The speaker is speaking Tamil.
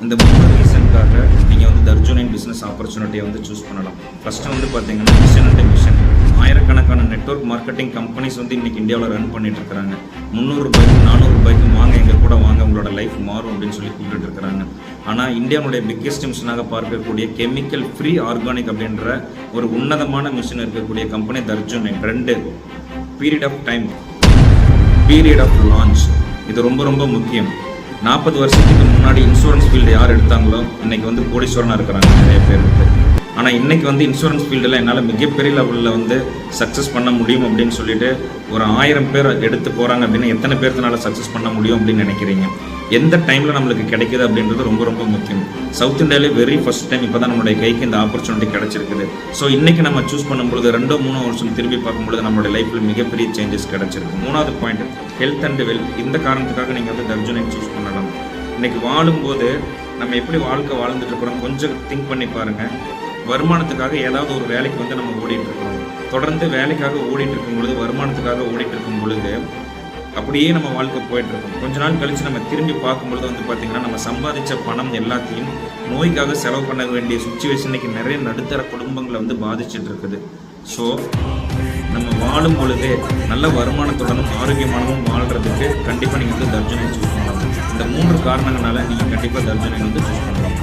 இந்த 3 ரீசனுக்காக நீங்கள் வந்து தர்ஜுனின் பிஸ்னஸ் ஆப்பர்ச்சுனிட்டியை வந்து சூஸ் பண்ணலாம். ஃபஸ்ட்டு வந்து பார்த்தீங்கன்னா மிஷன் அண்ட் மிஷன். ஆயிரக்கணக்கான நெட்வொர்க் மார்க்கெட்டிங் கம்பெனிஸ் வந்து இன்றைக்கி இந்தியாவில் ரன் பண்ணிட்டு இருக்கிறாங்க. 300 ரூபாய்க்கு 400 ரூபாய்க்கு வாங்க, எங்கள் கூட வாங்க, உங்களோட லைஃப் மாறும் அப்படின்னு சொல்லி கூப்பிட்டு இருக்கிறாங்க. ஆனால் இந்தியாவுடைய பிக்கெஸ்ட் மிஷனாக பார்க்கக்கூடிய கெமிக்கல் ஃப்ரீ ஆர்கானிக் அப்படின்ற ஒரு உன்னதமான மிஷின் இருக்கக்கூடிய கம்பெனி தர்ஜுனின். 2 period of time, period of launch. இது ரொம்ப ரொம்ப முக்கியம். 40 வருஷத்துக்கு முன்னாடி இன்சூரன்ஸ் ஃபீல்டு யார் எடுத்தாங்களோ இன்றைக்கி வந்து கோடீஸ்வரனாக இருக்கிறாங்க நிறைய பேர். ஆனால் இன்றைக்கி வந்து இன்சூரன்ஸ் ஃபீல்டில் என்னால் மிகப்பெரிய லெவலில் வந்து சக்ஸஸ் பண்ண முடியும் அப்படின்னு சொல்லிட்டு ஒரு 1000 பேர் எடுத்து போகிறாங்க அப்படின்னா எத்தனை பேர்த்தனால சக்ஸஸ் பண்ண முடியும் அப்படின்னு நினைக்கிறீங்க? எந்த டைமில் நம்மளுக்கு கிடைக்குது அப்படின்றது ரொம்ப ரொம்ப முக்கியம். சவுத் இந்தியாவிலே வெரி ஃபர்ஸ்ட் டைம் இப்போ தான் நம்மளுடைய கைக்கு இந்த ஆப்பர்ச்சுனிட்டி கிடச்சிருக்குது. ஸோ இன்றைக்கி நம்ம சூஸ் பண்ணும்பொழுது 2-3 வருஷம் திரும்பி பார்க்கும்பொழுது நம்மளுடைய லைஃப்பில் மிகப்பெரிய சேஞ்சஸ் கிடச்சிருக்கு. 3வது பாயிண்ட் ஹெல்த் அண்ட் வெல்த். இந்த காரணத்துக்காக நீங்கள் வந்து தர்ஜுனை சூஸ் பண்ணலாம். இன்றைக்கி வாழும்போது நம்ம எப்படி வாழ்க்கை வாழ்ந்துட்டு இருக்கிறோம் கொஞ்சம் திங்க் பண்ணி பாருங்கள். வருமானத்துக்காக ஏதாவது ஒரு வேலைக்கு வந்து நம்ம ஓடிட்டு இருக்கிறோம். தொடர்ந்து வேலைக்காக ஓடிட்டு இருக்கும் பொழுது, வருமானத்துக்காக ஓடிட்டு இருக்கும் பொழுது அப்படியே நம்ம வாழ்க்கை போயிட்டுருக்கோம். கொஞ்ச நாள் கழித்து நம்ம திரும்பி பார்க்கும்பொழுது வந்து பார்த்திங்கன்னா நம்ம சம்பாதிச்ச பணம் எல்லாத்தையும் நோய்க்காக செலவு பண்ண வேண்டிய சுச்சுவேஷன் இன்றைக்கி நிறைய நடுத்தர குடும்பங்களை வந்து பாதிச்சுட்டு இருக்குது. ஸோ நம்ம வாழும் பொழுதே நல்ல வருமானத்துடனும் ஆரோக்கியமானவும் வாழ்கிறதுக்கு கண்டிப்பாக நீங்கள் வந்து தர்ஜுனை சூஸ் பண்ணலாம். இந்த 3 காரணங்களால நீங்கள் கண்டிப்பாக தர்ஜுனை வந்து சூஸ் பண்ணலாம்.